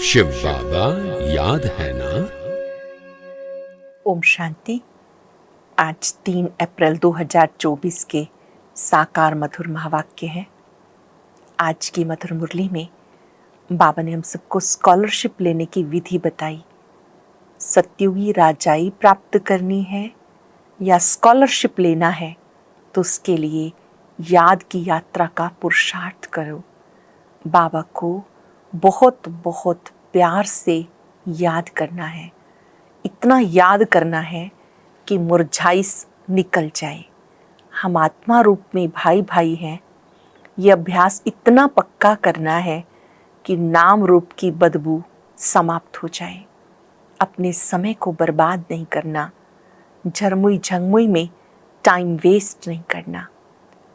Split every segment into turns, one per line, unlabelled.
शिव बाबा याद है ना।
ओम शांति। आज 3 अप्रैल 2024 के साकार मधुर महावाक्य हैं। आज की मधुर मुरली में बाबा ने हम सबको स्कॉलरशिप लेने की विधि बताई। सत्युगी राजाई प्राप्त करनी है या स्कॉलरशिप लेना है तो उसके लिए याद की यात्रा का पुरुषार्थ करो। बाबा को बहुत बहुत प्यार से याद करना है, इतना याद करना है कि मुरझाई निकल जाए। हम आत्मा रूप में भाई भाई हैं। ये अभ्यास इतना पक्का करना है कि नाम रूप की बदबू समाप्त हो जाए। अपने समय को बर्बाद नहीं करना, झरमुई झंगमुई में टाइम वेस्ट नहीं करना,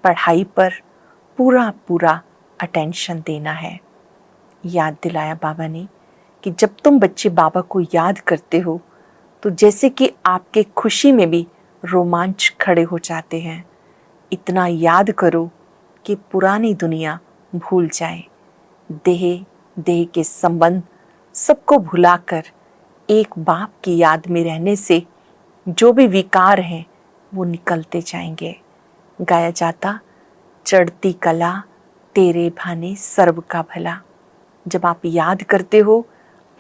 पढ़ाई पर पूरा पूरा अटेंशन देना है। याद दिलाया बाबा ने कि जब तुम बच्चे बाबा को याद करते हो तो जैसे कि आपके खुशी में भी रोमांच खड़े हो जाते हैं। इतना याद करो कि पुरानी दुनिया भूल जाए। देह के संबंध सबको भुलाकर एक बाप की याद में रहने से जो भी विकार हैं वो निकलते जाएंगे। गाया जाता, चढ़ती कला तेरे भाने सर्व का भला। जब आप याद करते हो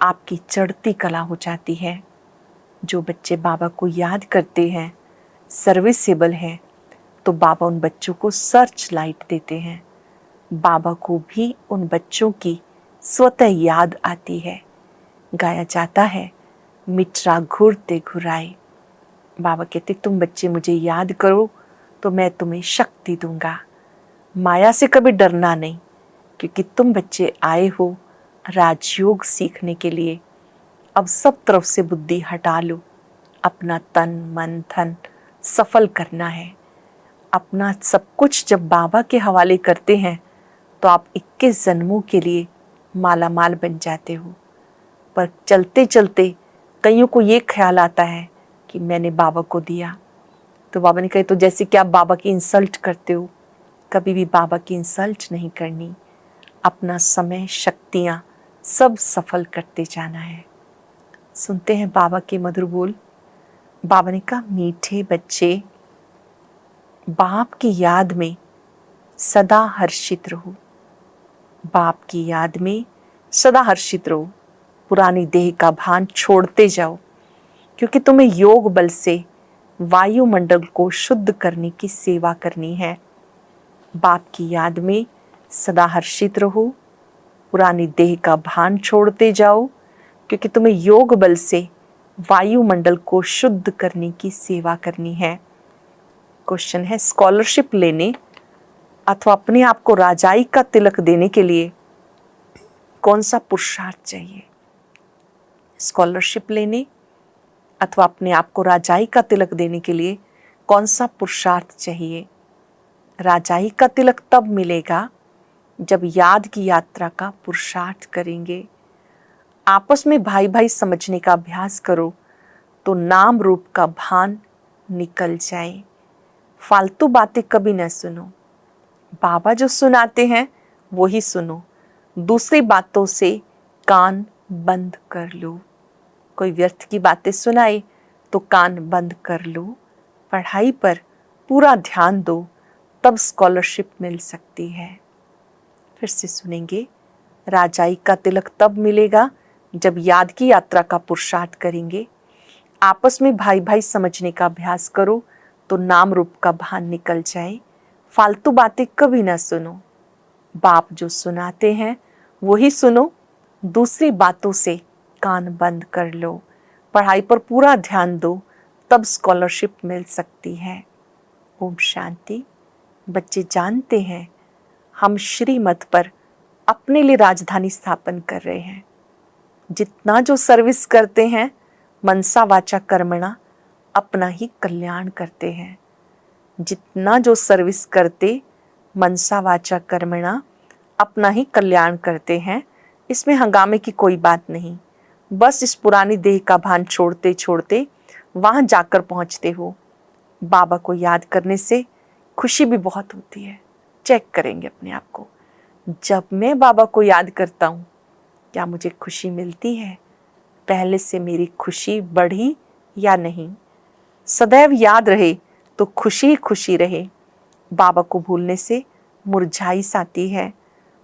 आपकी चढ़ती कला हो जाती है। जो बच्चे बाबा को याद करते हैं, सर्विसेबल हैं, तो बाबा उन बच्चों को सर्च लाइट देते हैं। बाबा को भी उन बच्चों की स्वतः याद आती है। गाया जाता है, मित्रा घूरते घुराए। बाबा कहते तुम बच्चे मुझे याद करो तो मैं तुम्हें शक्ति दूंगा। माया से कभी डरना नहीं, क्योंकि तुम बच्चे आए हो राजयोग सीखने के लिए। अब सब तरफ से बुद्धि हटा लो। अपना तन मन धन सफल करना है। अपना सब कुछ जब बाबा के हवाले करते हैं तो आप 21 जन्मों के लिए माला माल बन जाते हो। पर चलते चलते कईयों को ये ख्याल आता है कि मैंने बाबा को दिया। तो बाबा ने कहा तो जैसे कि आप बाबा की इंसल्ट करते हो। कभी भी बाबा की इंसल्ट नहीं करनी। अपना समय शक्तियाँ सब सफल करते जाना है। सुनते हैं बाबा के मधुर बोल। बाबा ने कहा, मीठे बच्चे बाप की याद में सदा हर्षित रहो। बाप की याद में सदा हर्षित रहो। पुरानी देह का भान छोड़ते जाओ, क्योंकि तुम्हें योग बल से वायुमंडल को शुद्ध करने की सेवा करनी है। बाप की याद में सदा हर्षित रहो। पुरानी देह का भान छोड़ते जाओ, क्योंकि तुम्हें योग बल से वायुमंडल को शुद्ध करने की सेवा करनी है। क्वेश्चन है, स्कॉलरशिप लेने अथवा अपने आप को राजाई का तिलक देने के लिए कौन सा पुरुषार्थ चाहिए? स्कॉलरशिप लेने अथवा अपने आप को राजाई का तिलक देने के लिए कौन सा पुरुषार्थ चाहिए? राजाई का तिलक तब मिलेगा जब याद की यात्रा का पुरुषार्थ करेंगे। आपस में भाई भाई समझने का अभ्यास करो तो नाम रूप का भान निकल जाए। फालतू बातें कभी न सुनो। बाबा जो सुनाते हैं वो ही सुनो। दूसरी बातों से कान बंद कर लो। कोई व्यर्थ की बातें सुनाए तो कान बंद कर लो। पढ़ाई पर पूरा ध्यान दो, तब स्कॉलरशिप मिल सकती है। फिर से सुनेंगे, राजाई का तिलक तब मिलेगा जब याद की यात्रा का पुरुषार्थ करेंगे। आपस में भाई भाई समझने का अभ्यास करो तो नाम रूप का भान निकल जाए। फालतू बातें कभी ना सुनो। बाप जो सुनाते हैं वही सुनो। दूसरी बातों से कान बंद कर लो। पढ़ाई पर पूरा ध्यान दो, तब स्कॉलरशिप मिल सकती है। ओम शांति। बच्चे जानते हैं हम श्रीमत पर अपने लिए राजधानी स्थापन कर रहे हैं। जितना जो सर्विस करते हैं मनसा वाचा कर्मणा अपना ही कल्याण करते हैं। जितना जो सर्विस करते मनसा वाचा कर्मणा अपना ही कल्याण करते हैं। इसमें हंगामे की कोई बात नहीं। बस इस पुरानी देह का भान छोड़ते छोड़ते वहां जाकर पहुंचते हो। बाबा को याद करने से खुशी भी बहुत होती है। चेक करेंगे अपने आप को। जब मैं बाबा को याद करता हूँ क्या मुझे खुशी मिलती है? पहले से मेरी खुशी बढ़ी या नहीं? सदैव याद रहे तो खुशी ही खुशी रहे। बाबा को भूलने से मुरझाई आती है।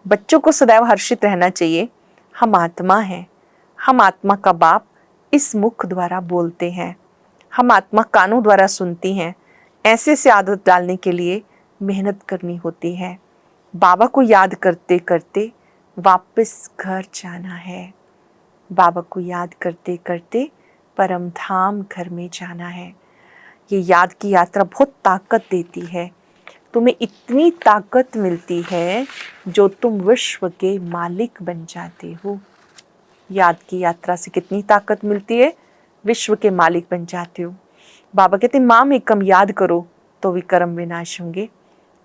बच्चों को सदैव हर्षित रहना चाहिए। हम आत्मा हैं, हम आत्मा का बाप इस मुख द्वारा बोलते हैं, हम आत्मा कानों द्वारा सुनती हैं। ऐसे से आदत डालने के लिए मेहनत करनी होती है। बाबा को याद करते करते वापस घर जाना है। बाबा को याद करते करते परम धाम घर में जाना है। ये याद की यात्रा बहुत ताकत देती है। तुम्हें इतनी ताकत मिलती है जो तुम विश्व के मालिक बन जाते हो। याद की यात्रा से कितनी ताकत मिलती है? विश्व के मालिक बन जाते हो। बाबा कहते हैं माम एकम याद करो तो विकर्म विनाश होंगे।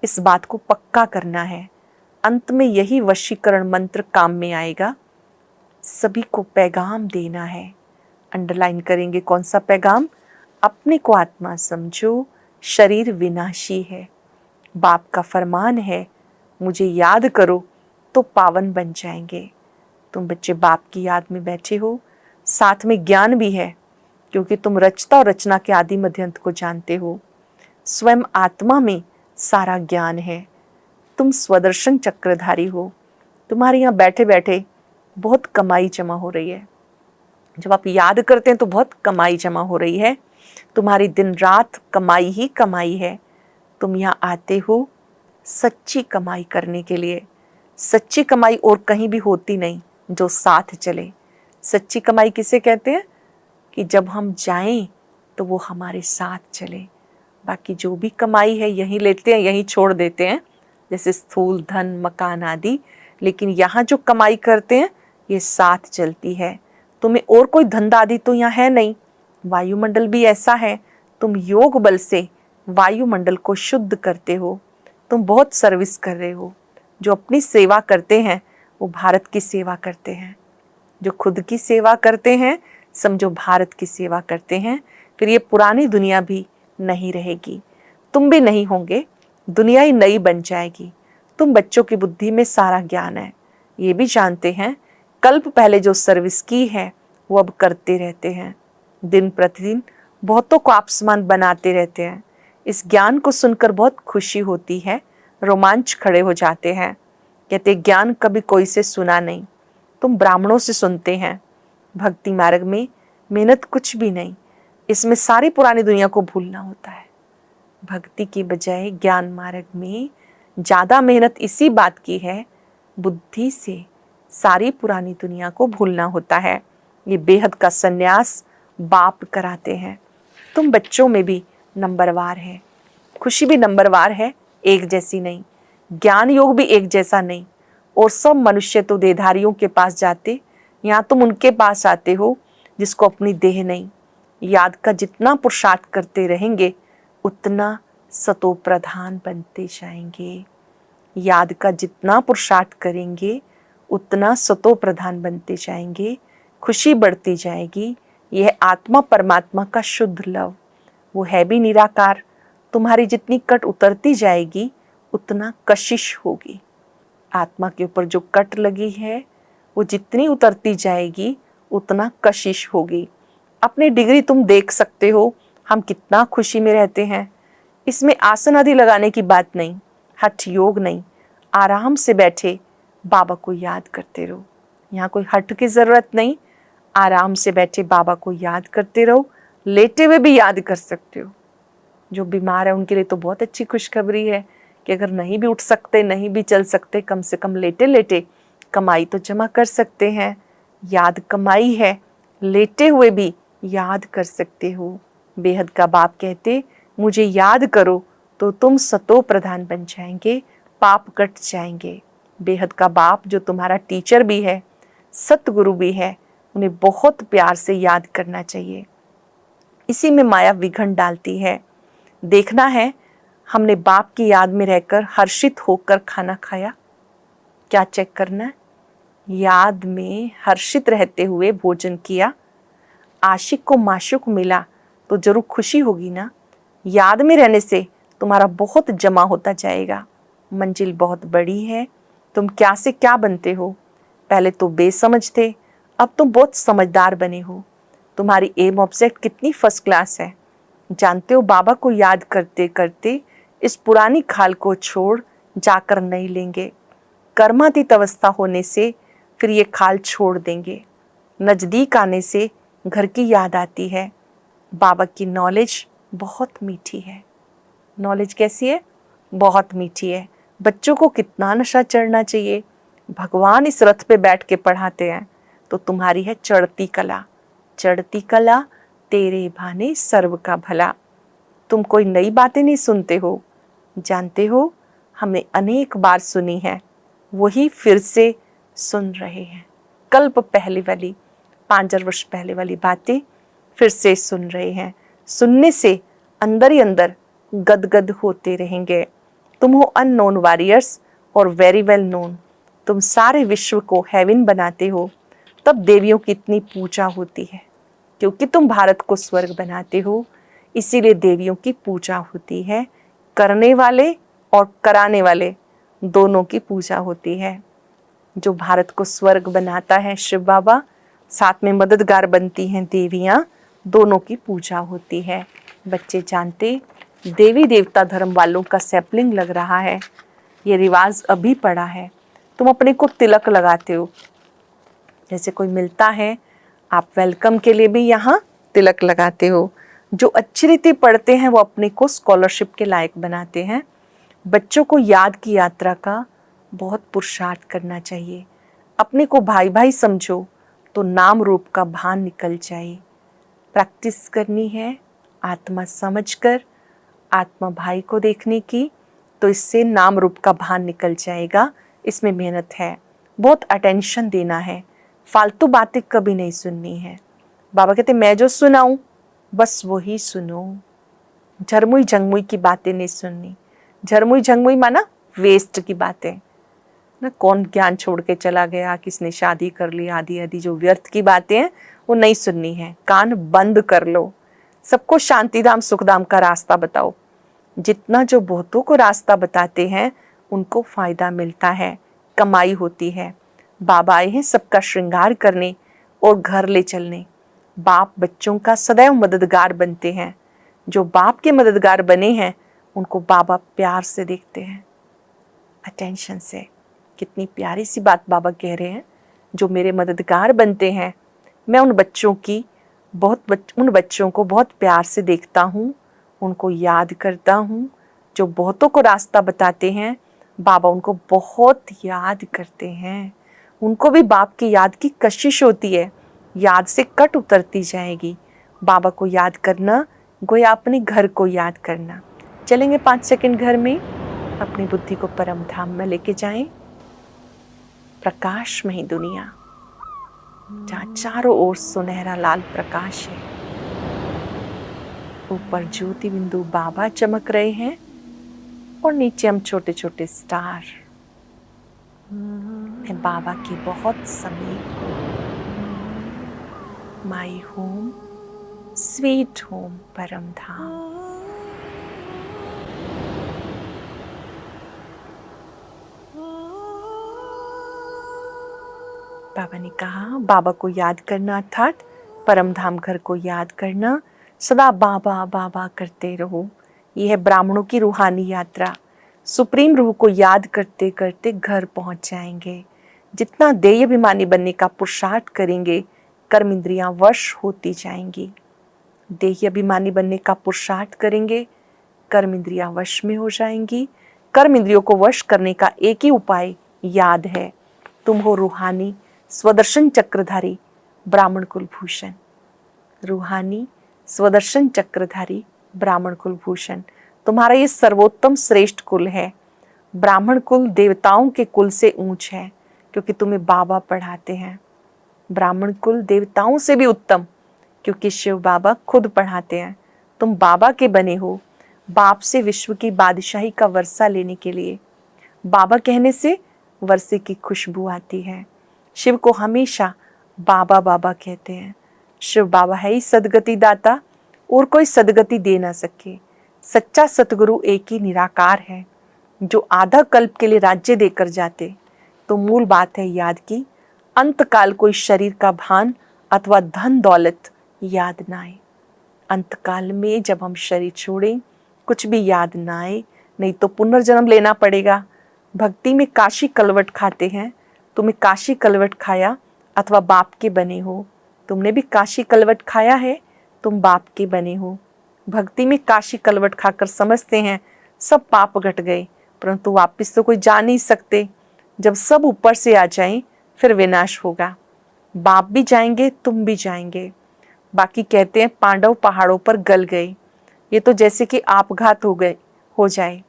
इस बात को पक्का करना है। अंत में यही वशीकरण मंत्र काम में आएगा। सभी को पैगाम देना है। अंडरलाइन करेंगे कौन सा पैगाम? अपने को आत्मा समझो, शरीर विनाशी है। बाप का फरमान है मुझे याद करो तो पावन बन जाएंगे। तुम बच्चे बाप की याद में बैठे हो, साथ में ज्ञान भी है क्योंकि तुम रचता और रचना के आदि मध्यंत को जानते हो। स्वयं आत्मा में सारा ज्ञान है। तुम स्वदर्शन चक्रधारी हो। तुम्हारे यहाँ बैठे बैठे बहुत कमाई जमा हो रही है। जब आप याद करते हैं तो बहुत कमाई जमा हो रही है। तुम्हारी दिन रात कमाई ही कमाई है। तुम यहाँ आते हो सच्ची कमाई करने के लिए। सच्ची कमाई और कहीं भी होती नहीं जो साथ चले। सच्ची कमाई किसे कहते हैं? कि जब हम जाएं तो वो हमारे साथ चले। बाकी जो भी कमाई है यहीं लेते हैं, यहीं छोड़ देते हैं, जैसे स्थूल धन मकान आदि। लेकिन यहाँ जो कमाई करते हैं ये साथ चलती है। तुम्हें और कोई धंधा आदि तो यहाँ है नहीं। वायुमंडल भी ऐसा है। तुम योग बल से वायुमंडल को शुद्ध करते हो। तुम बहुत सर्विस कर रहे हो। जो अपनी सेवा करते हैं वो भारत की सेवा करते हैं। जो खुद की सेवा करते हैं समझो भारत की सेवा करते हैं। फिर ये पुरानी दुनिया भी नहीं रहेगी, तुम भी नहीं होंगे, दुनिया ही नई बन जाएगी। तुम बच्चों की बुद्धि में सारा ज्ञान है। ये भी जानते हैं कल्प पहले जो सर्विस की है वो अब करते रहते हैं। दिन प्रतिदिन बहुतों को आप समान बनाते रहते हैं। इस ज्ञान को सुनकर बहुत खुशी होती है, रोमांच खड़े हो जाते हैं। कहते ज्ञान कभी कोई से सुना नहीं, तुम ब्राह्मणों से सुनते हैं। भक्ति मार्ग में मेहनत कुछ भी नहीं, इसमें सारी पुरानी दुनिया को भूलना होता है। भक्ति की बजाय ज्ञान मार्ग में ज़्यादा मेहनत इसी बात की है, बुद्धि से सारी पुरानी दुनिया को भूलना होता है। ये बेहद का संन्यास बाप कराते हैं। तुम बच्चों में भी नंबरवार है, खुशी भी नंबरवार है, एक जैसी नहीं। ज्ञान योग भी एक जैसा नहीं। और सब मनुष्य तो देहधारियों के पास जाते, यहाँ तुम उनके पास आते हो जिसको अपनी देह नहीं। याद का जितना पुरुषार्थ करते रहेंगे उतना सतो प्रधान बनते जाएंगे। याद का जितना पुरुषार्थ करेंगे उतना सतो प्रधान बनते जाएंगे। खुशी बढ़ती जाएगी। यह आत्मा परमात्मा का शुद्ध लव, वो है भी निराकार। तुम्हारी जितनी कट उतरती जाएगी उतना कशिश होगी। आत्मा के ऊपर जो कट लगी है वो जितनी उतरती जाएगी उतना कशिश होगी। अपनी डिग्री तुम देख सकते हो, हम कितना खुशी में रहते हैं। इसमें आसन आदि लगाने की बात नहीं, हठ योग नहीं, आराम से बैठे बाबा को याद करते रहो। यहाँ कोई हठ की जरूरत नहीं, आराम से बैठे बाबा को याद करते रहो। लेटे हुए भी याद कर सकते हो। जो बीमार है उनके लिए तो बहुत अच्छी खुशखबरी है कि अगर नहीं भी उठ सकते, नहीं भी चल सकते, कम से कम लेटे लेटे कमाई तो जमा कर सकते हैं। याद कमाई है, लेटे हुए भी याद कर सकते हो। बेहद का बाप कहते मुझे याद करो तो तुम सतो प्रधान बन जाएंगे, पाप कट जाएंगे। बेहद का बाप जो तुम्हारा टीचर भी है, सतगुरु भी है, उन्हें बहुत प्यार से याद करना चाहिए। इसी में माया विघन डालती है। देखना है हमने बाप की याद में रहकर हर्षित होकर खाना खाया, क्या चेक करना है। याद में हर्षित रहते हुए भोजन किया, आशिक को माशुक मिला तो जरूर खुशी होगी ना। याद में रहने से तुम्हारा बहुत जमा होता जाएगा। मंजिल बहुत बड़ी है, तुम क्या से क्या बनते हो। पहले तो बेसमझ थे, अब तुम बहुत समझदार बने हो। तुम्हारी एम ऑब्जेक्ट कितनी फर्स्ट क्लास है। जानते हो, बाबा को याद करते करते इस पुरानी खाल को छोड़ जाकर नहीं लेंगे। कर्मातीत अवस्था होने से फिर ये खाल छोड़ देंगे। नज़दीक आने से घर की याद आती है। बाबा की नॉलेज बहुत मीठी है। नॉलेज कैसी है? बहुत मीठी है। बच्चों को कितना नशा चढ़ना चाहिए। भगवान इस रथ पे बैठ के पढ़ाते हैं, तो तुम्हारी है चढ़ती कला। चढ़ती कला तेरे भाने सर्व का भला। तुम कोई नई बातें नहीं सुनते हो, जानते हो, हमने अनेक बार सुनी है, वही फिर से सुन रहे हैं। कल्प पहले वाली, 5000 वर्ष पहले वाली बातें फिर से सुन रहे हैं। सुनने से अंदर ही अंदर गदगद होते रहेंगे। तुम हो अननोन वॉरियर्स और वेरी वेल नोन। तुम सारे विश्व को हेवन बनाते हो, तब देवियों की इतनी पूजा होती है। क्योंकि तुम भारत को स्वर्ग बनाते हो, इसीलिए देवियों की पूजा होती है। करने वाले और कराने वाले दोनों की पूजा होती है। जो भारत को स्वर्ग बनाता है शिव बाबा, साथ में मददगार बनती हैं देवियाँ, दोनों की पूजा होती है। बच्चे जानते, देवी देवता धर्म वालों का सैपलिंग लग रहा है। ये रिवाज अभी पड़ा है। तुम अपने को तिलक लगाते हो। जैसे कोई मिलता है, आप वेलकम के लिए भी यहाँ तिलक लगाते हो। जो अच्छी रीति पढ़ते हैं वो अपने को स्कॉलरशिप के लायक बनाते हैं। बच्चों को याद की यात्रा का बहुत पुरुषार्थ करना चाहिए। अपने को भाई भाई समझो तो नाम रूप का भान निकल जाए। प्रैक्टिस करनी है आत्मा समझकर, आत्मा भाई को देखने की, तो इससे नाम रूप का भान निकल जाएगा। इसमें मेहनत है, बहुत अटेंशन देना है, फालतू बातें कभी नहीं सुननी है। बाबा कहते मैं जो सुनाऊं बस वही सुनो। झरमुई झंगमुई की बातें नहीं सुननी। झरमुई झंगमुई माना वेस्ट की बातें ना, कौन ज्ञान छोड़ के चला गया, किसने शादी कर ली, आदि आदि जो व्यर्थ की बातें हैं वो नहीं सुननी है। कान बंद कर लो। सबको शांतिधाम सुखधाम का रास्ता बताओ। जितना जो बहुतों को रास्ता बताते हैं उनको फायदा मिलता है, कमाई होती है। बाबा आए हैं सबका श्रृंगार करने और घर ले चलने। बाप बच्चों का सदैव मददगार बनते हैं। जो बाप के मददगार बने हैं उनको बाबा प्यार से देखते हैं, अटेंशन से। कितनी प्यारी सी बात बाबा कह रहे हैं। जो मेरे मददगार बनते हैं, मैं उन बच्चों को बहुत प्यार से देखता हूँ, उनको याद करता हूँ। जो बहुतों को रास्ता बताते हैं, बाबा उनको बहुत याद करते हैं। उनको भी बाप की याद की कशिश होती है, याद से कट उतरती जाएगी। बाबा को याद करना गोया अपने घर को याद करना। चलेंगे 5 सेकंड घर में, अपनी बुद्धि को परम धाम में लेके जाएं। प्रकाश में ही दुनिया, जहाँ चारों ओर सुनहरा लाल प्रकाश है। ऊपर ज्योति बिंदु बाबा चमक रहे हैं और नीचे हम छोटे छोटे स्टार। मैं बाबा की बहुत समीप हूँ। माई होम स्वीट होम परम धाम। बाबा ने कहा बाबा को याद करना अर्थात परम धाम घर को याद करना। सदा बाबा बाबा करते रहो। यह है ब्राह्मणों की रूहानी यात्रा। सुप्रीम रूह को याद करते करते घर पहुंच जाएंगे। जितना देय अभिमानी बनने का पुरुषार्थ करेंगे, कर्म इंद्रियां वश होती जाएंगी। देह अभिमानी बनने का पुरुषार्थ करेंगे, कर्म इंद्रियां वश में हो जाएंगी। कर्म इंद्रियों को वश करने का एक ही उपाय याद है। तुम हो रूहानी स्वदर्शन चक्रधारी ब्राह्मण कुलभूषण। रूहानी स्वदर्शन चक्रधारी ब्राह्मण कुलभूषण, तुम्हारा ये सर्वोत्तम श्रेष्ठ कुल है। ब्राह्मण कुल देवताओं के कुल से ऊंच है, क्योंकि तुम्हें बाबा पढ़ाते हैं। ब्राह्मण कुल देवताओं से भी उत्तम, क्योंकि शिव बाबा खुद पढ़ाते हैं। तुम बाबा के बने हो, बाप से विश्व की बादशाही का वर्षा लेने के लिए। बाबा कहने से वर्षे की खुशबू आती है। शिव को हमेशा बाबा बाबा कहते हैं। शिव बाबा है ही सदगति दाता, और कोई सदगति दे ना सके। सच्चा सतगुरु एक ही निराकार है, जो आधा कल्प के लिए राज्य देकर जाते। तो मूल बात है याद की, अंतकाल कोई शरीर का भान अथवा धन दौलत याद ना आए। अंतकाल में जब हम शरीर छोड़ें कुछ भी याद ना आए, नहीं तो पुनर्जन्म लेना पड़ेगा। भक्ति में काशी कलवट खाते हैं। तुम्हें काशी कलवट खाया अथवा बाप के बने हो, तुमने भी काशी कलवट खाया है, तुम बाप के बने हो। भक्ति में काशी कलवट खाकर समझते हैं सब पाप घट गए, परंतु वापस तो कोई जा नहीं सकते। जब सब ऊपर से आ जाएं फिर विनाश होगा। बाप भी जाएंगे, तुम भी जाएंगे। बाकी कहते हैं पांडव पहाड़ों पर गल गए। ये तो जैसे कि आपघात हो जाए।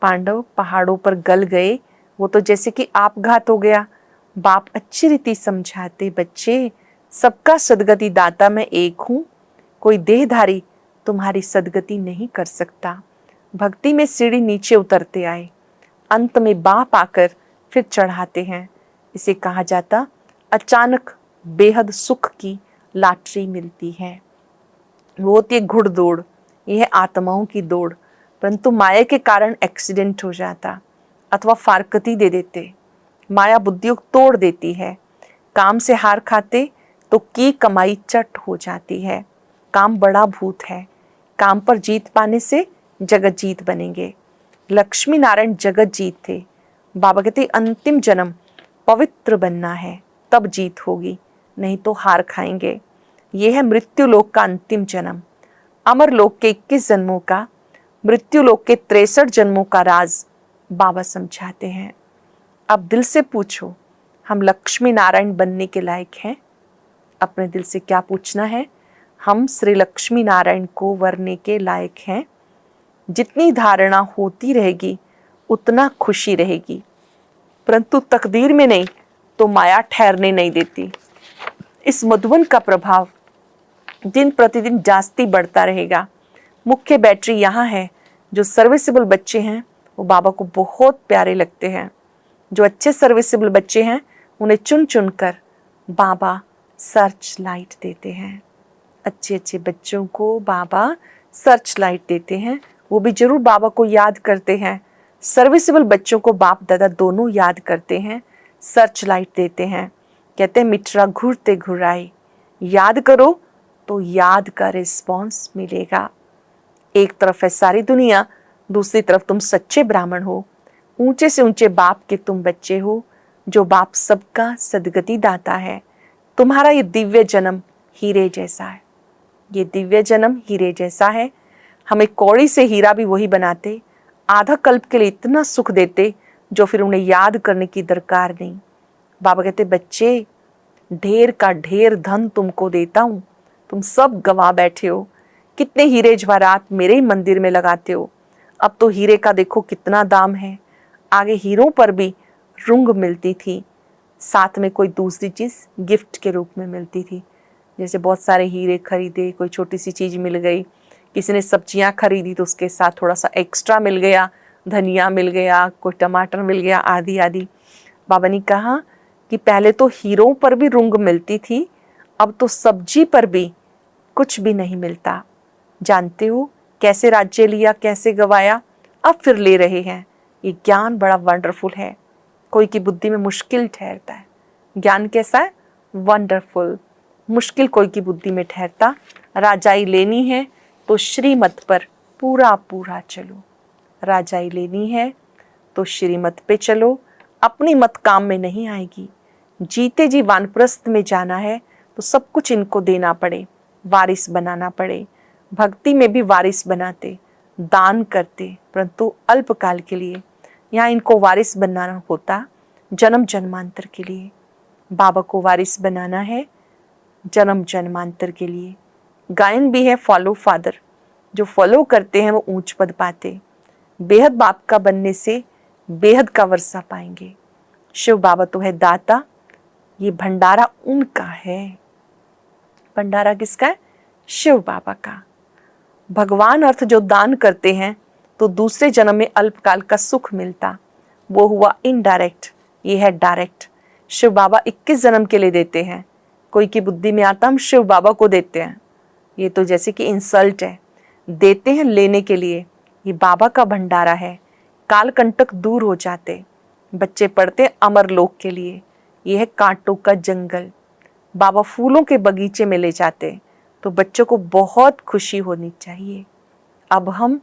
पांडव पहाड़ों पर गल गए, वो तो जैसे कि आपघात हो गया। बाप अच्छी रीति समझाते, बच्चे सबका सदगति दाता मैं एक हूं, कोई देहधारी तुम्हारी सदगति नहीं कर सकता। भक्ति में सीढ़ी नीचे उतरते आए, अंत में बाप आकर फिर चढ़ाते हैं। इसे कहा जाता अचानक बेहद सुख की लॉटरी मिलती है। वो होती है घुड़दौड़, यह है आत्माओं की दौड़। परंतु माया के कारण एक्सीडेंट हो जाता अथवा फारकती दे देते। माया बुद्धि को तोड़ देती है। काम से हार खाते तो की कमाई चट हो जाती है। काम बड़ा भूत है, काम पर जीत पाने से जगत जीत बनेंगे। लक्ष्मी नारायण जगत जीत थे। बाबा कहते अंतिम जन्म पवित्र बनना है, तब जीत होगी, नहीं तो हार खाएंगे। यह है मृत्यु लोक का अंतिम जन्म। अमर लोक के 21 जन्मों का, मृत्यु लोक के 63 जन्मों का राज बाबा समझाते हैं। अब दिल से पूछो, हम लक्ष्मी नारायण बनने के लायक हैं? अपने दिल से क्या पूछना है? हम श्री लक्ष्मी नारायण को वरने के लायक हैं? जितनी धारणा होती रहेगी उतना खुशी रहेगी, परंतु तकदीर में नहीं तो माया ठहरने नहीं देती। इस मधुबन का प्रभाव दिन प्रतिदिन जास्ती बढ़ता रहेगा। मुख्य बैटरी यहाँ है। जो सर्विसेबल बच्चे हैं वो बाबा को बहुत प्यारे लगते हैं। जो अच्छे सर्विसेबल बच्चे हैं उन्हें चुन चुन कर बाबा सर्च लाइट देते हैं। अच्छे अच्छे बच्चों को बाबा सर्च लाइट देते हैं। वो भी जरूर बाबा को याद करते हैं। सर्विसेबल बच्चों को बाप दादा दोनों याद करते हैं, सर्च लाइट देते हैं। कहते हैं मित्रा घूरते घुराए, याद करो तो याद का रिस्पॉन्स मिलेगा। एक तरफ है सारी दुनिया, दूसरी तरफ तुम सच्चे ब्राह्मण हो। ऊंचे से ऊंचे बाप के तुम बच्चे हो, जो बाप सबका सदगति दाता है। तुम्हारा ये दिव्य जन्म हीरे जैसा है। ये दिव्य जन्म हीरे जैसा है। हमें कौड़ी से हीरा भी वही बनाते, आधा कल्प के लिए इतना सुख देते जो फिर उन्हें याद करने की दरकार नहीं। बाबा कहते बच्चे ढेर का ढेर धन तुमको देता हूँ, तुम सब गवा बैठे हो। कितने हीरे जवाहरात मेरे ही मंदिर में लगाते हो। अब तो हीरे का देखो कितना दाम है। आगे हीरों पर भी रुंग मिलती थी, साथ में कोई दूसरी चीज़ गिफ्ट के रूप में मिलती थी। जैसे बहुत सारे हीरे खरीदे, कोई छोटी सी चीज़ मिल गई, किसी ने सब्जियां खरीदी तो उसके साथ थोड़ा सा एक्स्ट्रा मिल गया, धनिया मिल गया, कोई टमाटर मिल गया, आदि आदि। बाबा ने कहा कि पहले तो हीरों पर भी रुंग मिलती थी, अब तो सब्जी पर भी कुछ भी नहीं मिलता। जानते हो कैसे राज्य लिया, कैसे गवाया, अब फिर ले रहे हैं। ये ज्ञान बड़ा वंडरफुल है। कोई की बुद्धि में मुश्किल ठहरता है, ज्ञान कैसा है? वंडरफुल। मुश्किल कोई की बुद्धि में ठहरता। राजाई लेनी है तो श्रीमत पर पूरा पूरा चलो। राजाई लेनी है तो श्रीमत पे चलो, अपनी मत काम में नहीं आएगी। जीते जी वानप्रस्थ में जाना है तो सब कुछ इनको देना पड़े, वारिस बनाना पड़े। भक्ति में भी वारिस बनाते, दान करते, परंतु अल्पकाल के लिए। यहाँ इनको वारिस बनाना होता जन्म जन्मांतर के लिए। बाबा को वारिस बनाना है जन्म जन्मांतर के लिए। गायन भी है फॉलो फादर, जो फॉलो करते हैं वो ऊंच पद पाते। बेहद बाप का बनने से बेहद का वर्षा पाएंगे। शिव बाबा तो है दाता, ये भंडारा उनका है। भंडारा किसका है? शिव बाबा का। भगवान अर्थ जो दान करते हैं तो दूसरे जन्म में अल्पकाल का सुख मिलता, वो हुआ इनडायरेक्ट, ये है डायरेक्ट। शिव बाबा 21 जन्म के लिए देते हैं। कोई की बुद्धि में आता हम शिव बाबा को देते हैं, ये तो जैसे कि इंसल्ट है। देते हैं लेने के लिए, ये बाबा का भंडारा है। काल कंटक दूर हो जाते, बच्चे पढ़ते अमर लोक के लिए। ये है कांटों का जंगल। बाबा फूलों के बगीचे में ले जाते तो बच्चों को बहुत खुशी होनी चाहिए। अब हम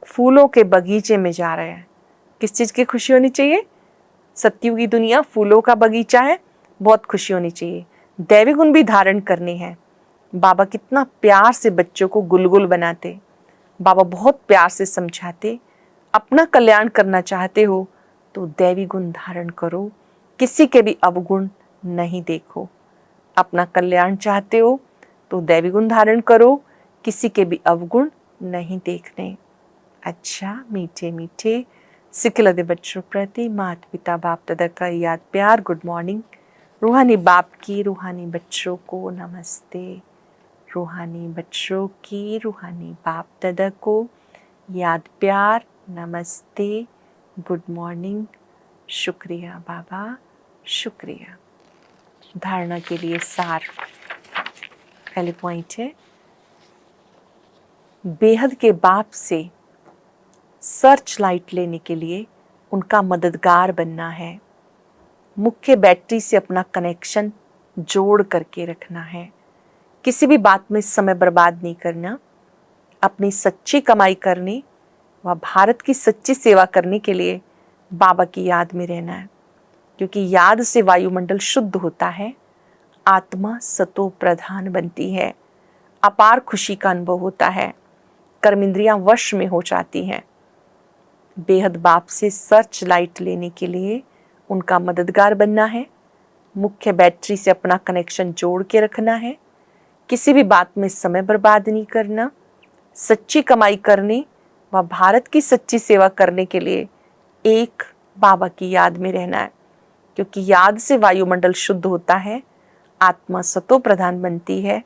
फूलों के बगीचे में जा रहे हैं। किस चीज़ की खुशी होनी चाहिए? सत्युग की दुनिया फूलों का बगीचा है, बहुत खुशी होनी चाहिए। दैवी गुण भी धारण करने हैं। बाबा कितना प्यार से बच्चों को गुलगुल बनाते, बाबा बहुत प्यार से समझाते। अपना कल्याण करना चाहते हो तो दैवी गुण धारण करो, किसी के भी अवगुण नहीं देखो। अपना कल्याण चाहते हो तो दैवी गुण धारण करो, किसी के भी अवगुण नहीं देखने। अच्छा, मीठे मीठे सिखलदे बच्चों प्रति माता पिता बाप दादा का याद प्यार गुड मॉर्निंग। रूहानी बाप की रूहानी बच्चों को नमस्ते। रूहानी बच्चों की रूहानी बाप दादा को याद प्यार नमस्ते, गुड मॉर्निंग। शुक्रिया बाबा, शुक्रिया। धारणा के लिए सार। पहले पॉइंट है, बेहद के बाप से सर्च लाइट लेने के लिए उनका मददगार बनना है। मुख्य बैटरी से अपना कनेक्शन जोड़ करके रखना है। किसी भी बात में समय बर्बाद नहीं करना। अपनी सच्ची कमाई करनी व भारत की सच्ची सेवा करने के लिए बाबा की याद में रहना है, क्योंकि याद से वायुमंडल शुद्ध होता है, आत्मा सतो प्रधान बनती है, अपार खुशी का अनुभव होता है, कर्मेंद्रियां वश में हो जाती हैं। बेहद बाप से सर्च लाइट लेने के लिए उनका मददगार बनना है। मुख्य बैटरी से अपना कनेक्शन जोड़ के रखना है। किसी भी बात में समय बर्बाद नहीं करना। सच्ची कमाई करनी व भारत की सच्ची सेवा करने के लिए एक बाबा की याद में रहना है, क्योंकि याद से वायुमंडल शुद्ध होता है, आत्मा सतो प्रधान बनती है,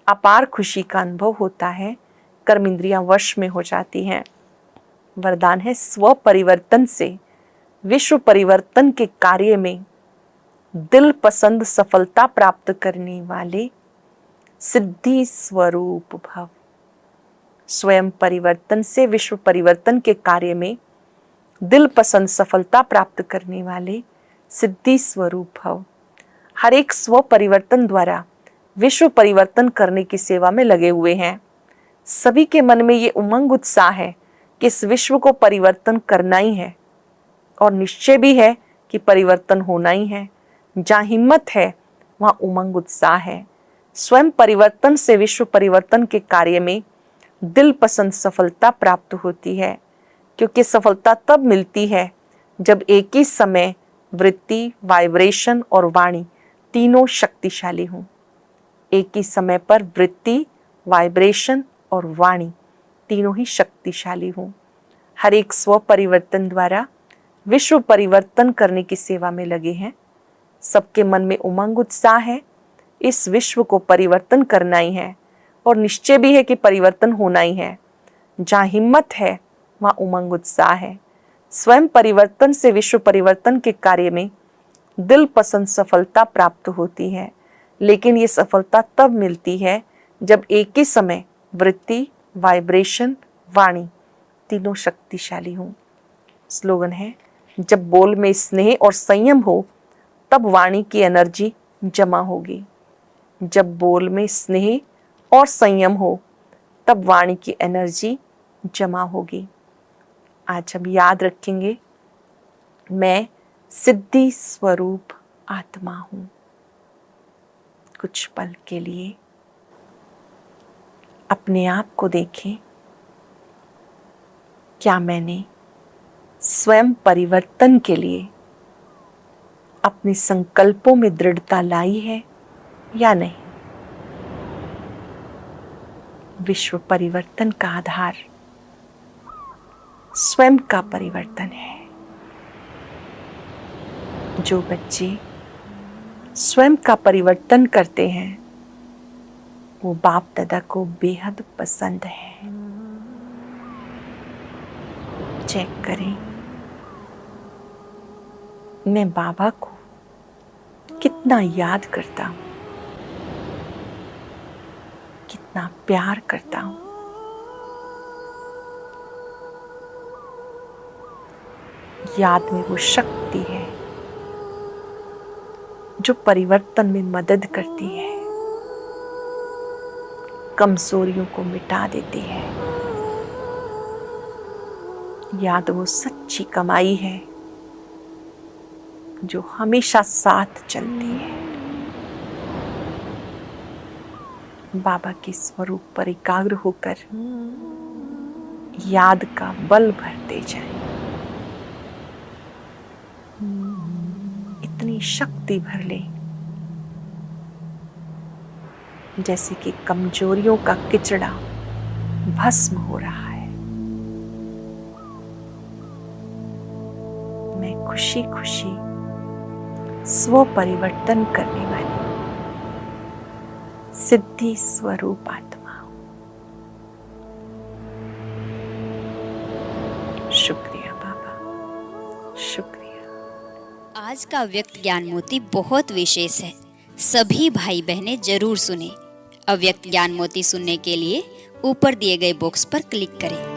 अपार खुशी का अनुभव होता है, कर्मेंद्रियां वश में हो जाती हैं। वरदान है, स्व परिवर्तन से विश्व परिवर्तन के कार्य में दिल पसंद सफलता प्राप्त करने वाले सिद्धि स्वरूप भव। स्वयं परिवर्तन से विश्व परिवर्तन के कार्य में दिल पसंद सफलता प्राप्त करने वाले सिद्धि स्वरूप भव। हर एक स्व परिवर्तन द्वारा विश्व परिवर्तन करने की सेवा में लगे हुए हैं। सभी के मन में ये उमंग उत्साह है कि इस विश्व को परिवर्तन करना ही है, और निश्चय भी है कि परिवर्तन होना ही है। जहाँ हिम्मत है वहाँ उमंग उत्साह है। स्वयं परिवर्तन से विश्व परिवर्तन के कार्य में दिल पसंद सफलता प्राप्त होती है, क्योंकि सफलता तब मिलती है जब एक ही समय वृत्ति, वाइब्रेशन और वाणी तीनों शक्तिशाली हों। एक ही समय पर वृत्ति, वाइब्रेशन और वाणी तीनों ही शक्तिशाली हों। हर एक स्व परिवर्तन द्वारा विश्व परिवर्तन करने की सेवा में लगे हैं। सबके मन में उमंग उत्साह है, इस विश्व को परिवर्तन करना ही है, और निश्चय भी है कि परिवर्तन होना ही है। जहाँ हिम्मत है वहाँ उमंग उत्साह है। स्वयं परिवर्तन से विश्व परिवर्तन के कार्य में दिल पसंद सफलता प्राप्त होती है, लेकिन ये सफलता तब मिलती है जब एक ही समय वृत्ति, वाइब्रेशन, वाणी तीनों शक्तिशाली हों। स्लोगन है, जब बोल में स्नेह और संयम हो तब वाणी की एनर्जी जमा होगी। जब बोल में स्नेह और संयम हो तब वाणी की एनर्जी जमा होगी। आज हम याद रखेंगे, मैं सिद्धि स्वरूप आत्मा हूं। कुछ पल के लिए अपने आप को देखें, क्या मैंने स्वयं परिवर्तन के लिए अपने संकल्पों में दृढ़ता लाई है या नहीं। विश्व परिवर्तन का आधार स्वयं का परिवर्तन है। जो बच्चे स्वयं का परिवर्तन करते हैं वो बाप दादा को बेहद पसंद है। चेक करें, मैं बाबा को कितना याद करता हूं, कितना प्यार करता हूं। याद में वो शक्ति है जो परिवर्तन में मदद करती है, कमजोरियों को मिटा देती है। याद वो सच्ची कमाई है जो हमेशा साथ चलती है। बाबा के स्वरूप पर एकाग्र होकर याद का बल भरते जाएं। इतनी शक्ति भर ले जैसे कि कमजोरियों का किचड़ा भस्म हो रहा है। मैं खुशी खुशी स्व परिवर्तन करने वाली सिद्धि स्वरूप आत्मा हूं। शुक्रिया बाबा, शुक्रिया।
आज का अव्यक्त ज्ञान मोती बहुत विशेष है, सभी भाई बहनें जरूर सुने। अव्यक्त ज्ञान मोती सुनने के लिए ऊपर दिए गए बॉक्स पर क्लिक करें।